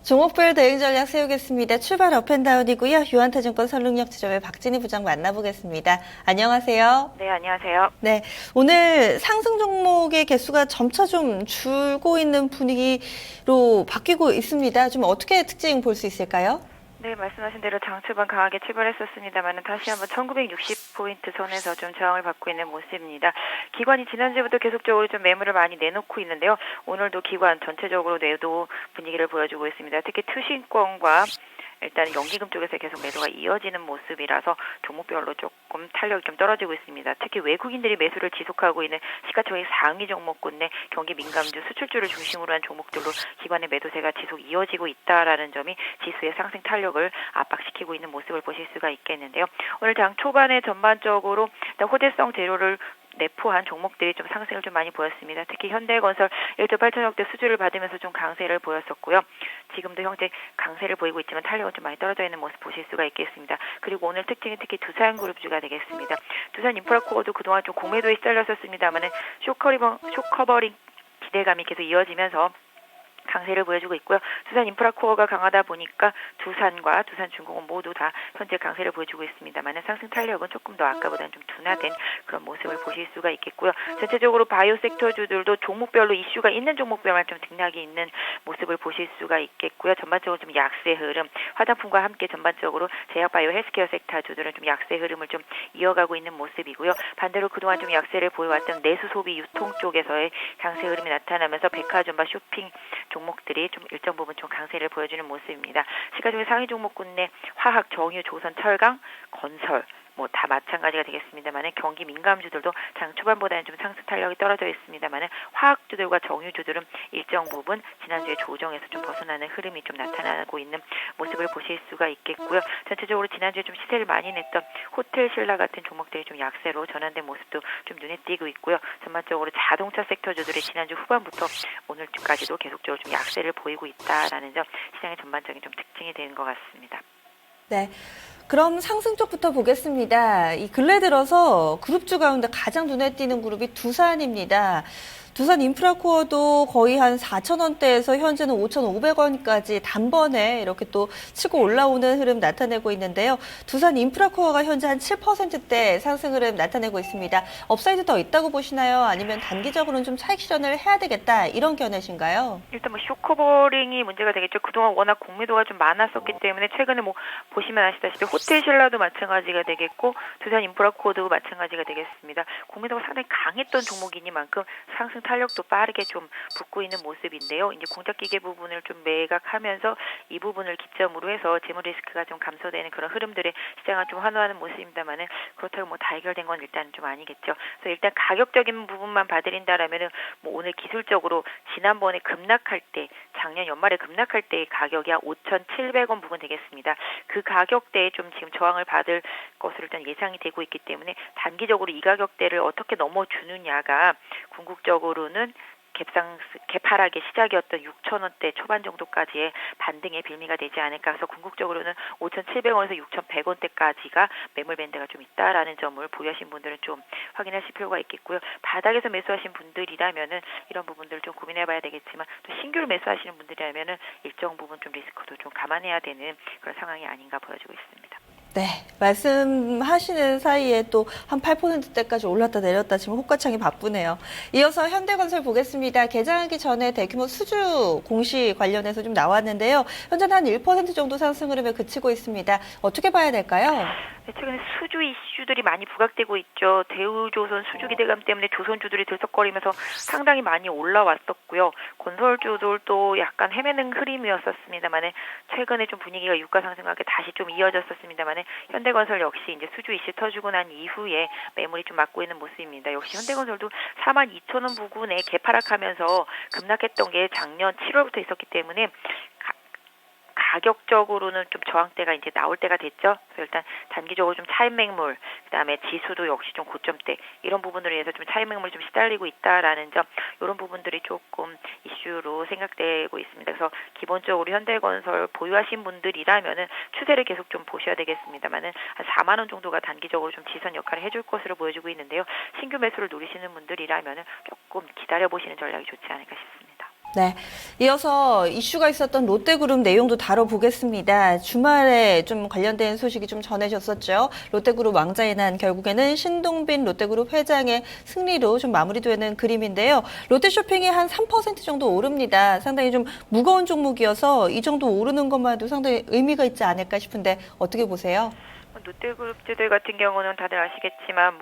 종목별 대응 전략 세우겠습니다. 출발 업앤다운이고요. 유한타증권 선릉역 지점의 박진희 부장 만나보겠습니다. 안녕하세요. 네, 안녕하세요. 네, 오늘 상승 종목의 개수가 점차 좀 줄고 있는 분위기로 바뀌고 있습니다. 좀 어떻게 특징 볼 수 있을까요? 네, 말씀하신 대로 장 초반 강하게 출발했었습니다만 다시 한번 1960포인트 선에서 좀 저항을 받고 있는 모습입니다. 기관이 지난주부터 계속적으로 좀 매물을 많이 내놓고 있는데요. 오늘도 기관 전체적으로 내도 분위기를 보여주고 있습니다. 특히 투신권과 일단 연기금 쪽에서 계속 매도가 이어지는 모습이라서 종목별로 조금 탄력이 좀 떨어지고 있습니다. 특히 외국인들이 매수를 지속하고 있는 시가총액 상위 종목군 내 경기 민감주 수출주를 중심으로 한 종목들로 기관의 매도세가 지속 이어지고 있다라는 점이 지수의 상승 탄력을 압박시키고 있는 모습을 보실 수가 있겠는데요. 오늘 장 초반에 전반적으로 호재성 재료를 내포한 종목들이 좀 상승을 좀 많이 보였습니다. 특히 현대건설 1조 8천억대 수주를 받으면서 좀 강세를 보였었고요. 지금도 현재 강세를 보이고 있지만 탄력은 좀 많이 떨어져 있는 모습 보실 수가 있겠습니다. 그리고 오늘 특징이 특히 두산그룹주가 되겠습니다. 두산인프라코어도 그동안 좀 공매도에 시달렸었습니다만은 쇼커버링 기대감이 계속 이어지면서 강세를 보여주고 있고요. 두산 인프라코어가 강하다 보니까 두산과 두산중공업 모두 다 현재 강세를 보여주고 있습니다만 상승 탄력은 조금 더 아까보다는 좀 둔화된 그런 모습을 보실 수가 있겠고요. 전체적으로 바이오 섹터주들도 종목별로 이슈가 있는 종목별만 좀 등락이 있는 모습을 보실 수가 있겠고요. 전반적으로 좀 약세 흐름, 화장품과 함께 전반적으로 제약 바이오 헬스케어 섹터주들은 좀 약세 흐름을 좀 이어가고 있는 모습이고요. 반대로 그동안 좀 약세를 보여왔던 내수 소비 유통 쪽에서의 강세 흐름이 나타나면서 백화점과 쇼핑 종목들이 좀 일정 부분 좀 강세를 보여주는 모습입니다. 시가총액 상위 종목군 내 화학, 정유, 조선, 철강, 건설 뭐 다 마찬가지가 되겠습니다만은 경기 민감주들도 장 초반보다는 좀 상승 탄력이 떨어져 있습니다만은 화학주들과 정유주들은 일정 부분 지난주에 조정에서 좀 벗어나는 흐름이 좀 나타나고 있는 모습을 보실 수가 있겠고요. 전체적으로 지난주에 좀 시세를 많이 냈던 호텔 신라 같은 종목들이 좀 약세로 전환된 모습도 좀 눈에 띄고 있고요. 전반적으로 자동차 섹터주들이 지난주 후반부터 오늘까지도 계속적으로 좀 약세를 보이고 있다라는 점 시장의 전반적인 좀 특징이 되는 것 같습니다. 네. 그럼 상승 쪽부터 보겠습니다. 이 근래 들어서 그룹주 가운데 가장 눈에 띄는 그룹이 두산입니다. 두산 인프라코어도 거의 한 4,000원대에서 현재는 5,500원까지 단번에 이렇게 또 치고 올라오는 흐름 나타내고 있는데요. 두산 인프라코어가 현재 한 7%대 상승 흐름 나타내고 있습니다. 업사이드 더 있다고 보시나요? 아니면 단기적으로는 좀 차익 실현을 해야 되겠다 이런 견해신가요? 일단 뭐 쇼커버링이 문제가 되겠죠. 그동안 워낙 공매도가 좀 많았었기 때문에 최근에 뭐 보시면 아시다시피 호텔 신라도 마찬가지가 되겠고 두산 인프라코어도 마찬가지가 되겠습니다. 공매도가 상당히 강했던 종목이니만큼 상승 탄력도 빠르게 좀 붙고 있는 모습인데요. 이제 공작기계 부분을 좀 매각하면서 이 부분을 기점으로 해서 재무 리스크가 좀 감소되는 그런 흐름들의 시장을 좀 환호하는 모습입니다만은 그렇다고 뭐 다 해결된 건 일단 좀 아니겠죠. 그래서 일단 가격적인 부분만 봐드린다라면은 뭐 오늘 기술적으로 지난번에 급락할 때 작년 연말에 급락할 때의 가격이 한 5,700원 부근 되겠습니다. 그 가격대에 좀 지금 저항을 받을 것으로 일단 예상이 되고 있기 때문에 단기적으로 이 가격대를 어떻게 넘어주느냐가 궁극적으로는 개파락의 시작이었던 6,000원대 초반 정도까지의 반등의 빌미가 되지 않을까 해서 궁극적으로는 5,700원에서 6,100원대까지가 매물 밴드가 좀 있다라는 점을 보유하신 분들은 좀 확인하실 필요가 있겠고요. 바닥에서 매수하신 분들이라면은 이런 부분들을 좀 고민해봐야 되겠지만 또 신규로 매수하시는 분들이라면은 일정 부분 좀 리스크도 좀 감안해야 되는 그런 상황이 아닌가 보여지고 있습니다. 네, 말씀하시는 사이에 또 한 8%대까지 올랐다 내렸다 지금 호가창이 바쁘네요. 이어서 현대건설 보겠습니다. 개장하기 전에 대규모 수주 공시 관련해서 좀 나왔는데요. 현재는 한 1% 정도 상승 흐름에 그치고 있습니다. 어떻게 봐야 될까요? 네, 최근에 수주 이슈들이 많이 부각되고 있죠. 대우조선 수주 기대감 때문에 조선주들이 들썩거리면서 상당히 많이 올라왔었고요. 건설주들도 약간 헤매는 흐름이었었습니다만은 최근에 좀 분위기가 유가 상승과 함께 다시 좀 이어졌었습니다만은 현대건설 역시 이제 수주 이슈 터지고 난 이후에 매물이 좀 맞고 있는 모습입니다. 역시 현대건설도 42,000원 부근에 개파락하면서 급락했던 게 작년 7월부터 있었기 때문에 가격적으로는 좀 저항대가 이제 나올 때가 됐죠. 그래서 일단 단기적으로 좀 차익 매물, 그다음에 지수도 역시 좀 고점대 이런 부분으로 해서 좀 차익 매물이 좀 시달리고 있다라는 점, 이런 부분들이 조금 이슈로 생각되고 있습니다. 그래서 기본적으로 현대건설 보유하신 분들이라면은 추세를 계속 좀 보셔야 되겠습니다만은 한 4만 원 정도가 단기적으로 좀 지선 역할을 해줄 것으로 보여지고 있는데요. 신규 매수를 노리시는 분들이라면은 조금 기다려 보시는 전략이 좋지 않을까 싶습니다. 네. 이어서 이슈가 있었던 롯데그룹 내용도 다뤄보겠습니다. 주말에 좀 관련된 소식이 좀 전해졌었죠. 롯데그룹 왕자의 난 결국에는 신동빈 롯데그룹 회장의 승리로 좀 마무리되는 그림인데요. 롯데쇼핑이 한 3% 정도 오릅니다. 상당히 좀 무거운 종목이어서 이 정도 오르는 것만도 상당히 의미가 있지 않을까 싶은데 어떻게 보세요? 롯데그룹주들 같은 경우는 다들 아시겠지만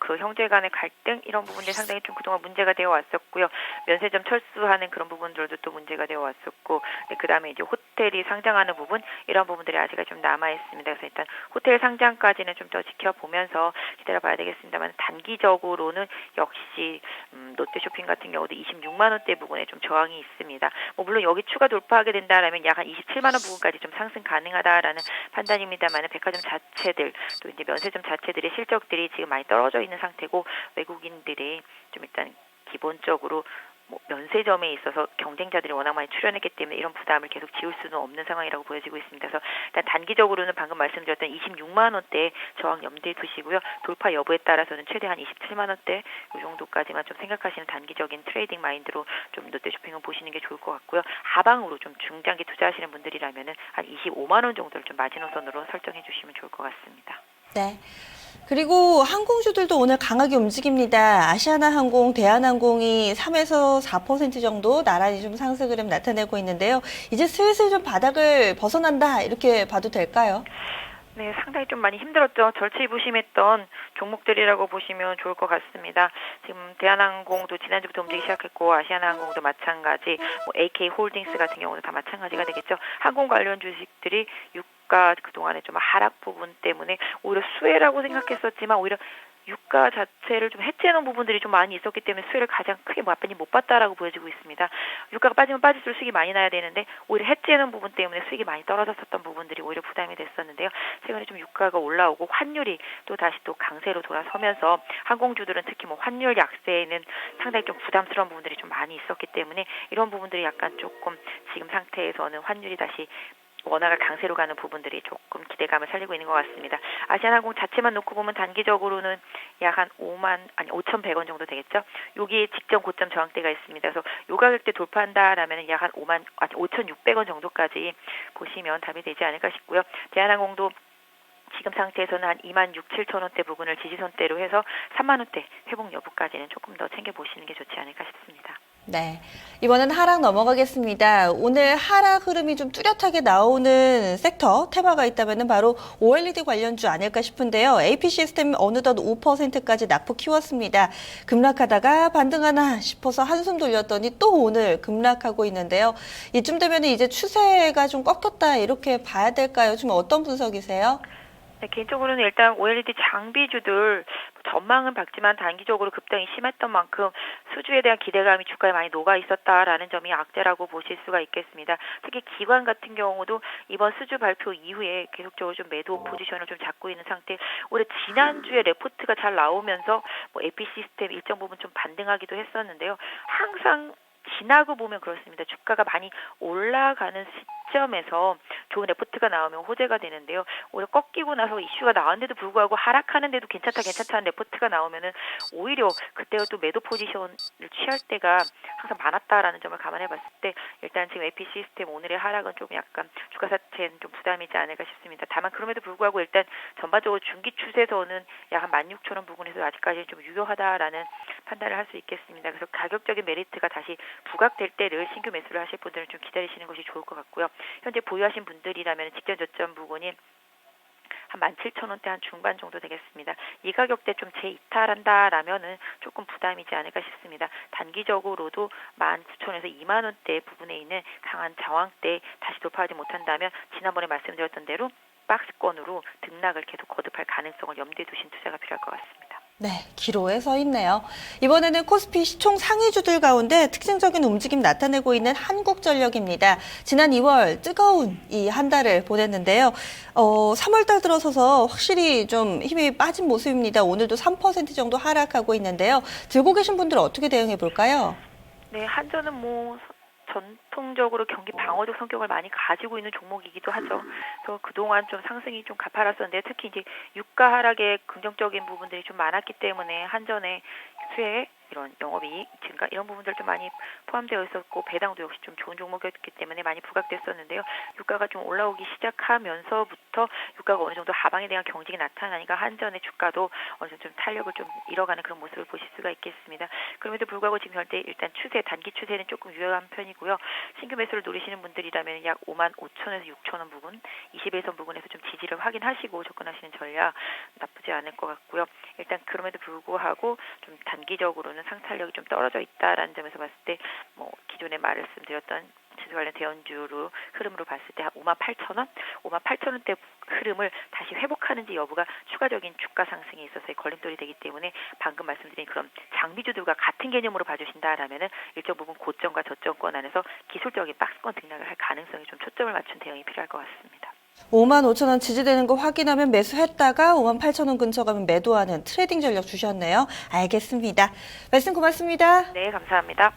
그 형제 간의 갈등 이런 부분들이 상당히 좀 그동안 문제가 되어 왔었고요. 면세점 철수하는 그런 부분들도 또 문제가 되어 왔었고, 그다음에 이제 호텔이 상장하는 부분 이런 부분들이 아직은 좀 남아 있습니다. 그래서 일단 호텔 상장까지는 좀 더 지켜보면서 기다려봐야 되겠습니다만 단기적으로는 역시 롯데쇼핑 같은 경우도 26만 원대 부분에 좀 저항이 있습니다. 물론 여기 추가 돌파하게 된다라면 약 한 27만 원 부분까지 좀 상승 가능하다라는 판단입니다만 백화점 자체들 또 이제 면세점 자체들의 실적들이 지금 많이 떨어져 있는 상태고 외국인들이 좀 일단 기본적으로 면세점에 있어서 경쟁자들이 워낙 많이 출연했기 때문에 이런 부담을 계속 지울 수는 없는 상황이라고 보여지고 있습니다. 그래서 일단 단기적으로는 방금 말씀드렸던 26만 원대 저항 염두에 두시고요. 돌파 여부에 따라서는 최대한 27만 원대 이 정도까지만 좀 생각하시는 단기적인 트레이딩 마인드로 좀 롯데쇼핑을 보시는 게 좋을 것 같고요. 하방으로 좀 중장기 투자하시는 분들이라면은 한 25만 원 정도를 좀 마지노선으로 설정해 주시면 좋을 것 같습니다. 네. 그리고 항공주들도 오늘 강하게 움직입니다. 아시아나항공, 대한항공이 3에서 4% 정도 나란히 좀 상승 흐름 나타내고 있는데요. 이제 슬슬 좀 바닥을 벗어난다 이렇게 봐도 될까요? 네, 상당히 좀 많이 힘들었죠. 절치부심했던 종목들이라고 보시면 좋을 것 같습니다. 지금 대한항공도 지난주부터 움직이기 시작했고 아시아나항공도 마찬가지, AK홀딩스 같은 경우도 다 마찬가지가 되겠죠. 항공 관련 주식들이 유가 그동안에 좀 하락 부분 때문에 오히려 수혜라고 생각했었지만 오히려 유가 자체를 좀 해치하는 부분들이 좀 많이 있었기 때문에 수혜를 가장 크게 많이 못 봤다라고 보여지고 있습니다. 유가가 빠지면 빠질수록 수익이 많이 나야 되는데 오히려 해치하는 부분 때문에 수익이 많이 떨어졌었던 부분들이 오히려 부담이 됐었는데요. 최근에 좀 유가가 올라오고 환율이 또 다시 또 강세로 돌아서면서 항공주들은 특히 환율 약세에는 상당히 좀 부담스러운 부분들이 좀 많이 있었기 때문에 이런 부분들이 약간 조금 지금 상태에서는 환율이 다시 원화가 강세로 가는 부분들이 조금 기대감을 살리고 있는 것 같습니다. 아시아나항공 자체만 놓고 보면 단기적으로는 약 한 5,100원 정도 되겠죠. 여기에 직전 고점 저항대가 있습니다. 그래서 요 가격대 돌파한다라면 약 한 5,600원 정도까지 보시면 답이 되지 않을까 싶고요. 대한항공도 지금 상태에서는 한 26,700원대 부분을 지지선대로 해서 3만 원대 회복 여부까지는 조금 더 챙겨보시는 게 좋지 않을까 싶습니다. 네. 이번엔 하락 넘어가겠습니다. 오늘 하락 흐름이 좀 뚜렷하게 나오는 섹터, 테마가 있다면 바로 OLED 관련주 아닐까 싶은데요. AP시스템 어느덧 5%까지 낙폭 키웠습니다. 급락하다가 반등하나 싶어서 한숨 돌렸더니 또 오늘 급락하고 있는데요. 이쯤 되면 이제 추세가 좀 꺾였다 이렇게 봐야 될까요? 좀 어떤 분석이세요? 네, 개인적으로는 일단 OLED 장비주들 전망은 밝지만 단기적으로 급등이 심했던 만큼 수주에 대한 기대감이 주가에 많이 녹아 있었다라는 점이 악재라고 보실 수가 있겠습니다. 특히 기관 같은 경우도 이번 수주 발표 이후에 계속적으로 좀 매도 포지션을 좀 잡고 있는 상태. 올해 지난주에 레포트가 잘 나오면서 AP 시스템 일정 부분 좀 반등하기도 했었는데요. 항상 지나고 보면 그렇습니다. 주가가 많이 올라가는 시점에서 좋은 레포트가 나오면 호재가 되는데요. 오히려 꺾이고 나서 이슈가 나왔는데도 불구하고 하락하는데도 괜찮다는 레포트가 나오면은 오히려 그때가 또 매도 포지션을 취할 때가 항상 많았다라는 점을 감안해 봤을 때 일단 지금 AP 시스템 오늘의 하락은 좀 약간 주가 자체는 좀 부담이지 않을까 싶습니다. 다만 그럼에도 불구하고 일단 전반적으로 중기 추세에서는 약 한 16,000원 부근에서 아직까지는 좀 유효하다라는 판단을 할 수 있겠습니다. 그래서 가격적인 메리트가 다시 부각될 때를 신규 매수를 하실 분들은 좀 기다리시는 것이 좋을 것 같고요. 현재 보유하신 분들이라면 직전 저점 부근이 한 17,000원대 한 중반 정도 되겠습니다. 이 가격대 좀 재이탈한다라면은 조금 부담이지 않을까 싶습니다. 단기적으로도 19,000원에서 2만 원대 부분에 있는 강한 저항대 다시 돌파하지 못한다면 지난번에 말씀드렸던 대로 박스권으로 등락을 계속 거듭할 가능성을 염두에 두신 투자가 필요할 것 같습니다. 네, 기로에 서 있네요. 이번에는 코스피 시총 상위주들 가운데 특징적인 움직임 나타내고 있는 한국전력입니다. 지난 2월 뜨거운 이 한 달을 보냈는데요. 3월 달 들어서서 확실히 좀 힘이 빠진 모습입니다. 오늘도 3% 정도 하락하고 있는데요. 들고 계신 분들은 어떻게 대응해 볼까요? 네, 한전은 전통적으로 경기 방어적 성격을 많이 가지고 있는 종목이기도 하죠. 그래서 그동안 좀 상승이 좀 가파랐었는데 특히 이제 유가 하락에 긍정적인 부분들이 좀 많았기 때문에 한전의 수혜에 이런 영업이익 증가 이런 부분들도 많이 포함되어 있었고 배당도 역시 좀 좋은 종목이었기 때문에 많이 부각됐었는데요. 유가가 좀 올라오기 시작하면서부터 유가가 어느 정도 하방에 대한 경직이 나타나니까 한전의 주가도 어느 정도 좀 탄력을 좀 잃어가는 그런 모습을 보실 수가 있겠습니다. 그럼에도 불구하고 지금 현재 일단 단기 추세는 조금 유효한 편이고요. 신규 매수를 노리시는 분들이라면 약 55,000원에서 6,000원 부근, 21선 부근에서 좀 지지를 확인하시고 접근하시는 전략 나쁘지 않을 것 같고요. 일단 그럼에도 불구하고 좀 단기적으로는 상탄력이 좀 떨어져 있다라는 점에서 봤을 때 기존에 말씀드렸던 지수 관련 대형주로 흐름으로 봤을 때 한 58,000원, 58,000원대 흐름을 다시 회복하는지 여부가 추가적인 주가 상승에 있어서의 걸림돌이 되기 때문에 방금 말씀드린 그런 장비주들과 같은 개념으로 봐주신다라면은 일정 부분 고점과 저점권 안에서 기술적인 박스권 등락을 할 가능성에 좀 초점을 맞춘 대응이 필요할 것 같습니다. 55,000원 지지되는 거 확인하면 매수했다가 58,000원 근처 가면 매도하는 트레이딩 전략 주셨네요. 알겠습니다. 말씀 고맙습니다. 네, 감사합니다.